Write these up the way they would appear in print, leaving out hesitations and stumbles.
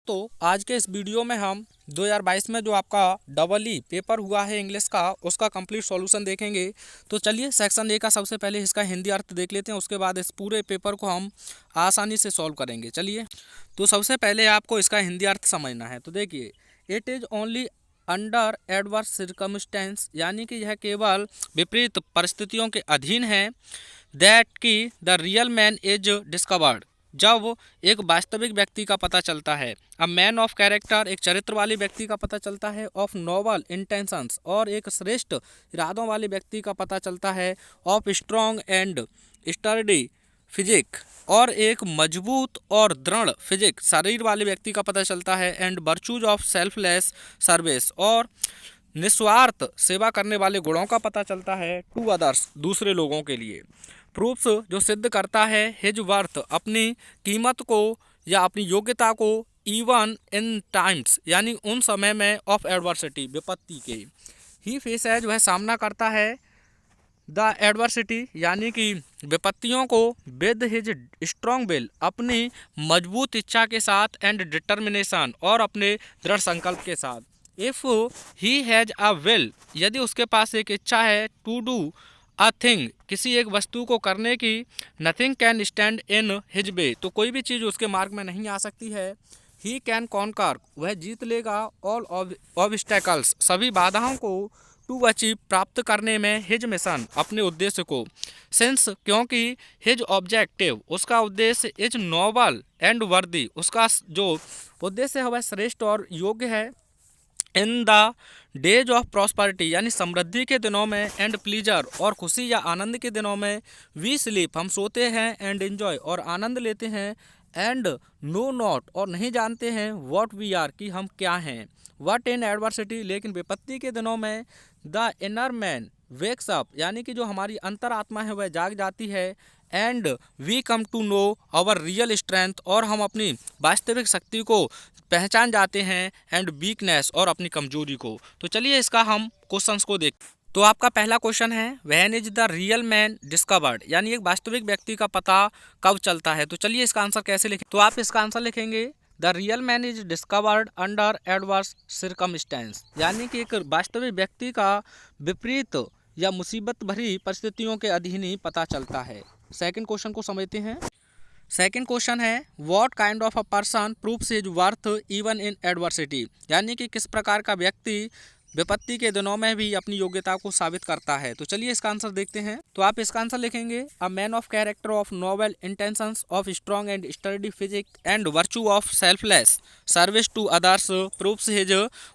दोस्तों, आज के इस वीडियो में हम 2022 में जो आपका डबल ई पेपर हुआ है इंग्लिश का, उसका कंप्लीट सॉल्यूशन देखेंगे। तो चलिए सेक्शन ए का सबसे पहले इसका हिंदी अर्थ देख लेते हैं, उसके बाद इस पूरे पेपर को हम आसानी से सॉल्व करेंगे। चलिए, तो सबसे पहले आपको इसका हिंदी अर्थ समझना है। तो देखिए, it is only under adverse circumstance, यानी कि यह केवल विपरीत परिस्थितियों के अधीन है, दैट की the real man is discovered, जब एक वास्तविक व्यक्ति का पता चलता है। अ मैन ऑफ कैरेक्टर, एक चरित्र वाले व्यक्ति का पता चलता है। ऑफ नोबल इंटेंशंस, और एक श्रेष्ठ इरादों वाले व्यक्ति का पता चलता है। Of strong and sturdy physique, और एक मजबूत और दृढ़ फिजिक शरीर वाले व्यक्ति का पता चलता है। And virtues of selfless service, और निस्वार्थ सेवा करने वाले गुणों का पता चलता है। टू अदर्स, दूसरे लोगों के लिए। प्रूफ्स, जो सिद्ध करता है। हिज वर्थ, अपनी कीमत को या अपनी योग्यता को। इवन इन टाइम्स, यानी उन समय में। ऑफ एडवर्सिटी, विपत्ति के। ही फेस है, जो है सामना करता है। द एडवर्सिटी, यानी कि विपत्तियों को। विद हिज स्ट्रॉन्ग विल, अपनी मजबूत इच्छा के साथ। एंड डिटर्मिनेशन, और अपने दृढ़ संकल्प के साथ। If he has a will, यदि उसके पास एक इच्छा है। टू डू अ थिंग, किसी एक वस्तु को करने की। Nothing can stand in his way, तो कोई भी चीज़ उसके मार्ग में नहीं आ सकती है। ही कैन कॉन्कर, वह जीत लेगा। ऑल ऑब्स्टेकल्स, सभी बाधाओं को। टू अचीव, प्राप्त करने में। हिज मिशन, अपने उद्देश्य को। सिंस, क्योंकि। हिज ऑब्जेक्टिव, उसका उद्देश्य। इज नोबल एंड वर्दी, उसका जो उद्देश्य है वह श्रेष्ठ और योग्य है। In the days of prosperity, यानी समृद्धि के दिनों में। एंड प्लीजर, और खुशी या आनंद के दिनों में। वी स्लीप, हम सोते हैं। एंड एंजॉय, और आनंद लेते हैं। एंड नो नॉट, और नहीं जानते हैं। व्हाट वी आर, कि हम क्या हैं। व्हाट इन एडवर्सिटी, लेकिन विपत्ति के दिनों में। The inner man wakes up, यानी कि जो हमारी अंतरात्मा है वह जाग जाती है। And we come to know our real strength, और हम अपनी वास्तविक शक्ति को पहचान जाते हैं। एंड वीकनेस, और अपनी कमजोरी को। तो चलिए इसका हम क्वेश्चंस को देख। तो आपका पहला क्वेश्चन है, when is the real man discovered, यानी एक वास्तविक व्यक्ति का पता कब चलता है। तो चलिए इसका आंसर कैसे लिखें। तो आप इसका आंसर लिखेंगे, the real man is discovered under adverse circumstance, यानी कि एक वास्तविक व्यक्ति का विपरीत या मुसीबत भरी परिस्थितियों के अधीन ही पता चलता है। सेकंड क्वेश्चन को समझते हैं। सेकंड क्वेश्चन है, what kind of a person proves his worth even in adversity, यानी कि किस प्रकार का व्यक्ति विपत्ति के दिनों में भी अपनी योग्यता को साबित करता है। तो चलिए इसका आंसर देखते हैं। तो आप इसका आंसर लिखेंगे, a man of character, of noble intentions, of strong and study physique, and virtue of selfless service to others proves his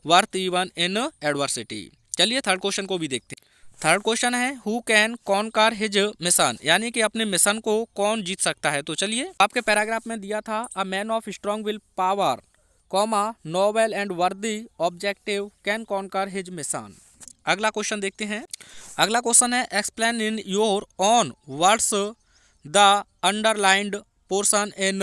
worth even in adversity. चलिए थर्ड क्वेश्चन को भी देखते हैं। थर्ड क्वेश्चन है, who can conquer his mission, यानी कि अपने mission को कौन जीत सकता है। तो चलिए, आपके पैराग्राफ में दिया था, a man of strong will power, comma noble and worthy objective can conquer his mission. अगला क्वेश्चन देखते हैं। अगला क्वेश्चन है, explain in your own words the underlined portion in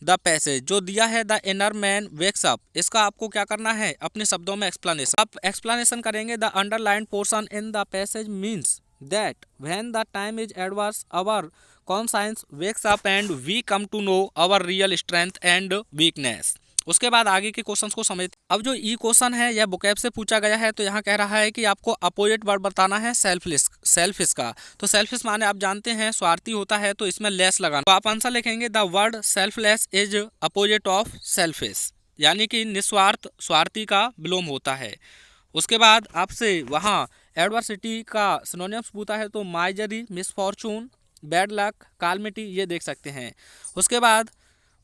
the passage, जो दिया है the inner man wakes up, इसका आपको क्या करना है, अपने शब्दों में एक्सप्लेनेशन। आप एक्सप्लेनेशन करेंगे, the underlined portion in the passage means that when the time is adverse our conscience wakes up and we come to know our real strength and weakness. उसके बाद आगे के क्वेश्चंस को समझ। अब जो ई क्वेश्चन है यह बुकैब से पूछा गया है, तो यहाँ कह रहा है कि आपको अपोजिट वर्ड बताना है सेल्फिश का। तो सेल्फिश माने आप जानते हैं स्वार्थी होता है, तो इसमें लेस लगाना। तो आप आंसर लिखेंगे, the word selfless is opposite of selfish, यानी कि निस्वार्थ स्वार्थी का विलोम होता है। उसके बाद आपसे वहाँ एडवर्सिटी का सिनोनिम्स पूछा है, तो माइजरी, मिसफॉर्चून, बैड लक, कालमिटी, ये देख सकते हैं। उसके बाद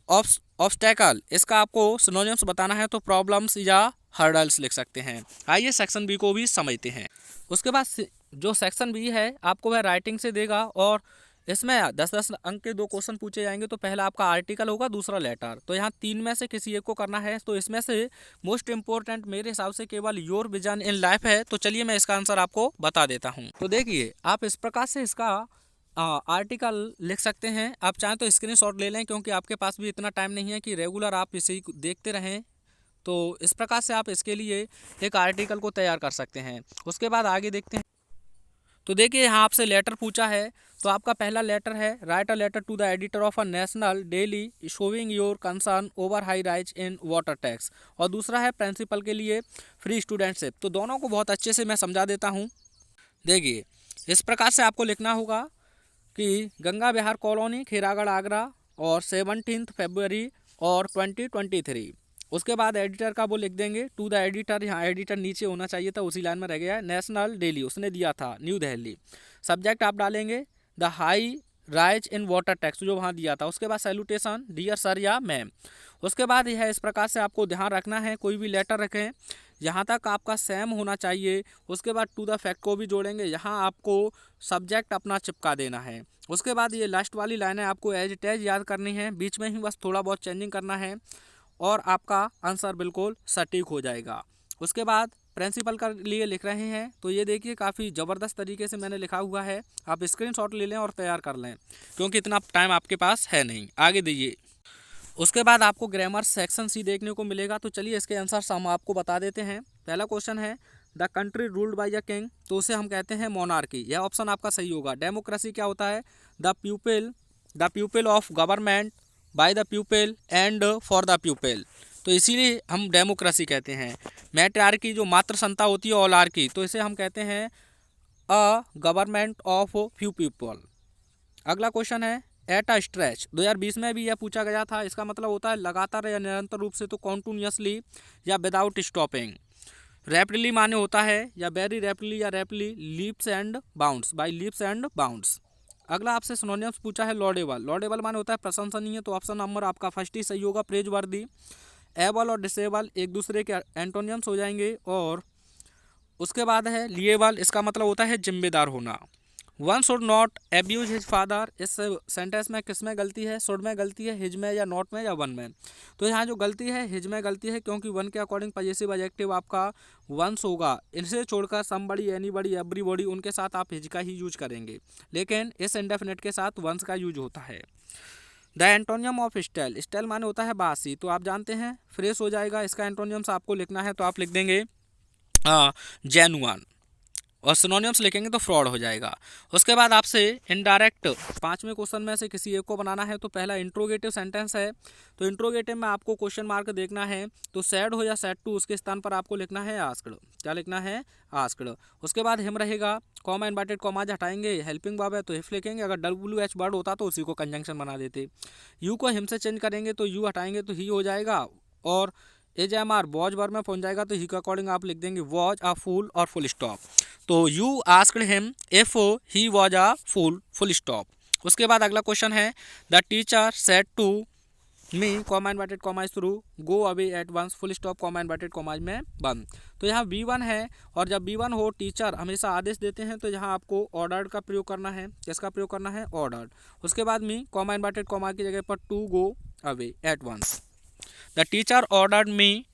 ऑब्स्टेकल, इसका आपको सिनोनिम्स बताना है, तो प्रॉब्लम्स या हर्डल्स लिख सकते हैं। आइए सेक्शन बी को भी समझते हैं। उसके बाद जो सेक्शन बी है आपको वह राइटिंग से देगा, और इसमें 10-10 अंक के 2 क्वेश्चन पूछे जाएंगे। तो पहला आपका आर्टिकल होगा, दूसरा लेटर। तो यहाँ 3 में से किसी एक को करना है। तो इसमें से मोस्ट इंपॉर्टेंट मेरे हिसाब से केवल योर विजन इन लाइफ है। तो चलिए मैं इसका आंसर आपको बता देता हूँ। तो देखिए, आप इस प्रकार से इसका आर्टिकल लिख सकते हैं। आप चाहें तो स्क्रीनशॉट ले लें, क्योंकि आपके पास भी इतना टाइम नहीं है कि रेगुलर आप इसे देखते रहें। तो इस प्रकार से आप इसके लिए एक आर्टिकल को तैयार कर सकते हैं। उसके बाद आगे देखते हैं। तो देखिए यहाँ आपसे लेटर पूछा है, तो आपका पहला लेटर है write a letter to the editor of a national daily showing your concern over high rise in water tax, और दूसरा है प्रिंसिपल के लिए फ्री स्टूडेंटशिप। तो दोनों को बहुत अच्छे से मैं समझा देता हूँ। देखिए इस प्रकार से आपको लिखना होगा कि गंगा विहार कॉलोनी, खीरागढ़, आगरा, और 17 फरवरी और 2023। उसके बाद एडिटर का वो लिख देंगे टू द एडिटर, यहाँ एडिटर नीचे होना चाहिए था, उसी लाइन में रह गया है। नेशनल डेली उसने दिया था न्यू दिल्ली। सब्जेक्ट आप डालेंगे the high rise in water tax जो वहाँ दिया था। उसके बाद सैल्यूटेशन डियर सर या मैम। उसके बाद यह इस प्रकार से आपको ध्यान रखना है, कोई भी लेटर रखें यहाँ तक आपका सेम होना चाहिए। उसके बाद टू द फैक्ट को भी जोड़ेंगे, यहाँ आपको सब्जेक्ट अपना चिपका देना है। उसके बाद ये लास्ट वाली लाइनें आपको एज इट इज याद करनी है, बीच में ही बस थोड़ा बहुत चेंजिंग करना है और आपका आंसर बिल्कुल सटीक हो जाएगा। उसके बाद प्रिंसिपल का लिए लिख रहे हैं, तो ये देखिए काफ़ी ज़बरदस्त तरीके से मैंने लिखा हुआ है, आप स्क्रीनशॉट ले लें और तैयार कर लें, क्योंकि इतना टाइम आपके पास है नहीं। आगे दीजिए। उसके बाद आपको ग्रामर सेक्शन सी देखने को मिलेगा, तो चलिए इसके आंसर हम आपको बता देते हैं। पहला क्वेश्चन है the country ruled by a king, तो उसे हम कहते हैं मोनार्की, यह ऑप्शन आपका सही होगा। डेमोक्रेसी क्या होता है? The people of government by the people and for the people, तो इसीलिए हम डेमोक्रेसी कहते हैं। मैट्रियार्की जो मातृ संता होती है, ओलार्की, तो इसे हम कहते हैं a government of few people. अगला क्वेश्चन है एट अ स्ट्रेच, 2020 में भी यह पूछा गया था, इसका मतलब होता है लगातार या निरंतर रूप से, तो कॉन्टिन्यूसली या विदाउट स्टॉपिंग। रैपिडली माने होता है या वेरी रैपिडली या rapidly, leaps and bounds, by leaps and bounds. अगला आपसे सिनोनिम्स पूछा है लॉडेबल, लॉडेबल माने होता है प्रशंसनीय, तो ऑप्शन नंबर आपका फर्स्ट ही सही होगा, प्रेज वर्दी। एबल और डिसेबल एक दूसरे के एंटोनियम्स हो जाएंगे। और उसके बाद है लिएबल, इसका मतलब होता है जिम्मेदार होना। One should not abuse his father, इस सेंटेंस में किस में गलती है? शुड में गलती है, हिज में या नॉट में या वन में? तो यहाँ जो गलती है हिज में गलती है, क्योंकि वन के अकॉर्डिंग पजेसिव एडजेक्टिव आपका वंस होगा। इनसे छोड़कर समबडी, एनीबडी, एवरीबॉडी, उनके साथ आप हिज का ही यूज करेंगे, लेकिन इस इंडेफिनिट के साथ वंस का यूज होता है। The antonym of style, style माने होता है बासी, तो आप जानते हैं फ्रेश हो जाएगा। इसका एंटोनियम्स आपको लिखना है, तो आप लिख देंगे जेनुअन, और सिनोनिम्स लिखेंगे तो फ्रॉड हो जाएगा। उसके बाद आपसे इनडायरेक्ट 5वें क्वेश्चन में से किसी एक को बनाना है, तो पहला इंट्रोगेटिव सेंटेंस है, तो इंट्रोगेटिव में आपको क्वेश्चन मार्क देखना है, तो सैड हो या सैड टू, उसके स्थान पर आपको लिखना है आस्क्ड। क्या लिखना है? आस्क्ड। उसके बाद हिम रहेगा, कॉमा इन्वर्टेड कॉमाज हटाएंगे, हेल्पिंग वर्ब है तो हिफ लिखेंगे, अगर WH वर्ड होता तो उसी को कंजंक्शन बना देते। यू को हिम से चेंज करेंगे तो यू हटाएंगे तो ही हो जाएगा, और AJMR वॉज वर्ब में पहुंच जाएगा, तो ही के अकॉर्डिंग आप लिख देंगे वॉज अ फूल और फुल स्टॉप। तो you asked him if he was a fool, full stop. उसके बाद अगला क्वेश्चन है the teacher said to me, comma inverted commas through, go away at once, full stop, comma inverted commas में बंद। तो यहाँ V1 है, और जब V1 हो टीचर हमेशा आदेश देते हैं, तो यहाँ आपको ऑर्डर्ड का प्रयोग करना है। किसका प्रयोग करना है? ऑर्डर्ड। उसके बाद मी, कॉमा इन्वर्टेड कॉमा की जगह पर to go away at once. The teacher ordered me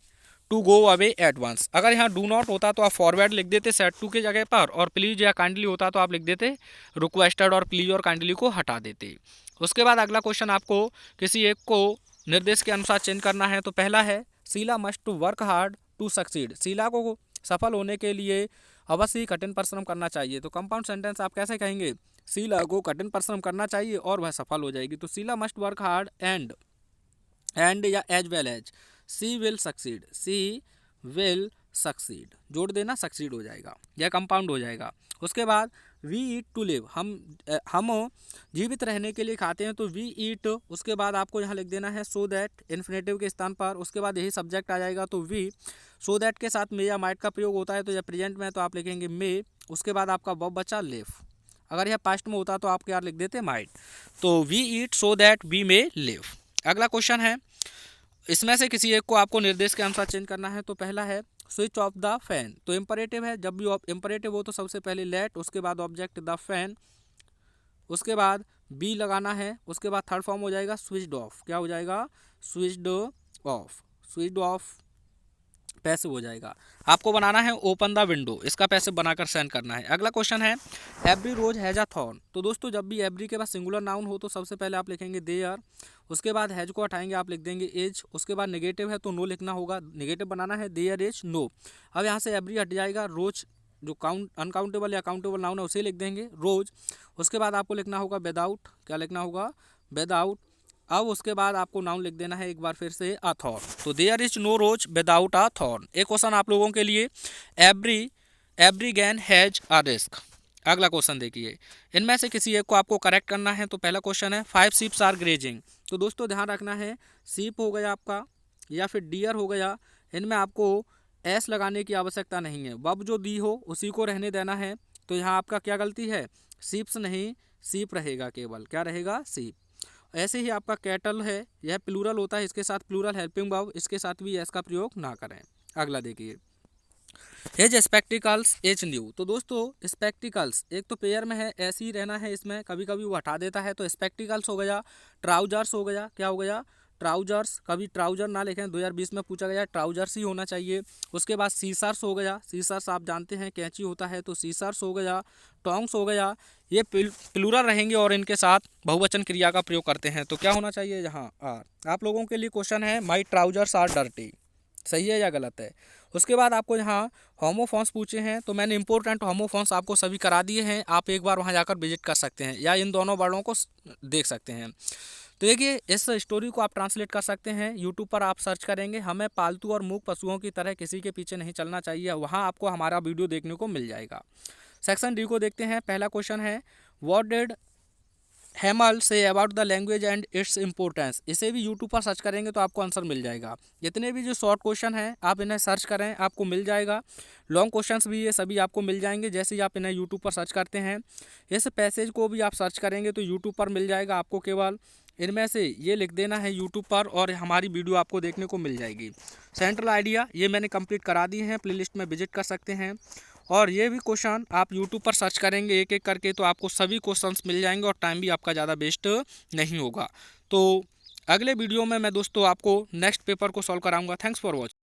to go away at once. अगर यहाँ डू नॉट होता तो आप फॉरवर्ड लिख देते सेड टू के जगह पर, और प्लीज या काइंडली होता तो आप लिख देते रिक्वेस्टेड, और प्लीज और काइंडली को हटा देते। उसके बाद अगला क्वेश्चन आपको किसी एक को निर्देश के अनुसार चेंज करना है, तो पहला है Sheela must to work hard to succeed, Sheela को सफल होने के लिए अवश्य ही कठिन परिश्रम करना चाहिए। तो कंपाउंड सेंटेंस आप कैसे कहेंगे? शीला को कठिन परिश्रम करना चाहिए और वह सफल हो जाएगी। तो Sheela must work hard and या as well as she will succeed, she will succeed, जोड़ देना, सक्सीड हो जाएगा, यह कंपाउंड हो जाएगा। उसके बाद वी ईट टू लिव, हम जीवित रहने के लिए खाते हैं, तो वी ईट। उसके बाद आपको यहाँ लिख देना है सो दैट, इन्फिनेटिव के स्थान पर। उसके बाद यही सब्जेक्ट आ जाएगा, तो वी। सो दैट के साथ मे या माइट का प्रयोग होता है, तो यह प्रेजेंट में है तो आप लिखेंगे मे। उसके बाद आपका वर्ब बचा लिव, अगर यह पास्ट में होता तो आप क्या लिख देते? माइट। तो we eat so that we may live. अगला क्वेश्चन है, इसमें से किसी एक को आपको निर्देश के अनुसार चेंज करना है, तो पहला है स्विच ऑफ द फैन, तो इम्परेटिव है, जब भी इम्परेटिव हो तो सबसे पहले लेट, उसके बाद ऑब्जेक्ट द फैन, उसके बाद बी लगाना है, उसके बाद थर्ड फॉर्म हो जाएगा स्विच्ड ऑफ। क्या हो जाएगा? Switched off. Switched off passive हो जाएगा। आपको बनाना है ओपन द विंडो, इसका पैसिव बनाकर सेंड करना है। अगला क्वेश्चन है every rose has a thorn, तो दोस्तों जब भी एवरी के बाद सिंगुलर नाउन हो तो सबसे पहले आप लिखेंगे देयर, उसके बाद हैज को हटाएंगे, आप लिख देंगे एज। उसके बाद नेगेटिव है तो नो लिखना होगा, नेगेटिव बनाना है देयर इज नो। अब यहाँ से एवरी हट जाएगा, रोज जो अनकाउंटेबल या काउंटेबल नाउन है उसे लिख देंगे रोज। उसके बाद आपको लिखना होगा विदाउट, क्या लिखना होगा, विदाउट। अब उसके बाद आपको नाउन लिख देना है एक बार फिर से अ थॉर्न। तो there is no rose without a thorn. एक क्वेश्चन आप लोगों के लिए, every gain has a risk. अगला क्वेश्चन देखिए, इनमें से किसी एक को आपको करेक्ट करना है। तो पहला क्वेश्चन है 5 शीप्स आर ग्रेजिंग। तो दोस्तों ध्यान रखना है, शीप हो गया आपका या फिर डियर हो गया, इनमें आपको एस लगाने की आवश्यकता नहीं है, वर्ब जो दी हो उसी को रहने देना है। तो यहाँ आपका क्या गलती है, शीप्स नहीं शीप रहेगा, केवल क्या रहेगा, शीप। ऐसे ही आपका कैटल है, यह प्लूरल होता है, इसके साथ प्लूरल हेल्पिंग वर्ब, इसके साथ भी एस का प्रयोग ना करें। अगला देखिए, एज स्पेक्टिकल्स एज न्यू। तो दोस्तों स्पेक्टिकल्स एक तो पेयर में है, ऐसे ही रहना है, इसमें कभी कभी वो हटा देता है। तो स्पेक्टिकल्स हो गया, ट्राउजर्स हो गया, क्या हो गया, ट्राउजर्स, कभी ट्राउजर ना लिखें, 2020 में पूछा गया, ट्राउजर्स ही होना चाहिए। उसके बाद सीसर्स हो गया, सीसर्स आप जानते हैं कैंची होता है, तो सीसर्स हो गया, टोंग्स हो गया, ये प्लूरल रहेंगे और इनके साथ बहुवचन क्रिया का प्रयोग करते हैं। तो क्या होना चाहिए यहाँ आर। आप लोगों के लिए क्वेश्चन है, माई ट्राउजर्स आर डर्टी, सही है या गलत है। उसके बाद आपको यहाँ होमोफॉन्स पूछे हैं, तो मैंने इंपॉर्टेंट होमोफॉन्स आपको सभी करा दिए हैं, आप एक बार वहाँ जाकर विजिट कर सकते हैं या इन दोनों वर्डों को देख सकते हैं। तो देखिए इस स्टोरी को आप ट्रांसलेट कर सकते हैं, यूट्यूब पर आप सर्च करेंगे, हमें पालतू और मूक पशुओं की तरह किसी के पीछे नहीं चलना चाहिए, वहाँ आपको हमारा वीडियो देखने को मिल जाएगा। सेक्शन डी को देखते हैं। पहला क्वेश्चन है, what did हैमल say about the language and its importance. इसे भी यूट्यूब पर सर्च करेंगे तो आपको आंसर मिल जाएगा। जितने भी जो शॉर्ट क्वेश्चन हैं आप इन्हें सर्च करें, आपको मिल जाएगा। लॉन्ग क्वेश्चंस भी ये सभी आपको मिल जाएंगे जैसे ही आप इन्हें यूट्यूब पर सर्च करते हैं। इस पैसेज को भी आप सर्च करेंगे तो यूट्यूब पर मिल जाएगा, आपको केवल इनमें से ये लिख देना है यूट्यूब पर और हमारी वीडियो आपको देखने को मिल जाएगी। सेंट्रल आइडिया ये मैंने कंप्लीट करा दिए हैं, प्लेलिस्ट में विजिट कर सकते हैं। और ये भी क्वेश्चन आप यूट्यूब पर सर्च करेंगे एक एक करके तो आपको सभी क्वेश्चंस मिल जाएंगे और टाइम भी आपका ज़्यादा वेस्ट नहीं होगा। तो अगले वीडियो में मैं दोस्तों आपको नेक्स्ट पेपर को सॉल्व कराऊंगा। Thanks for watching.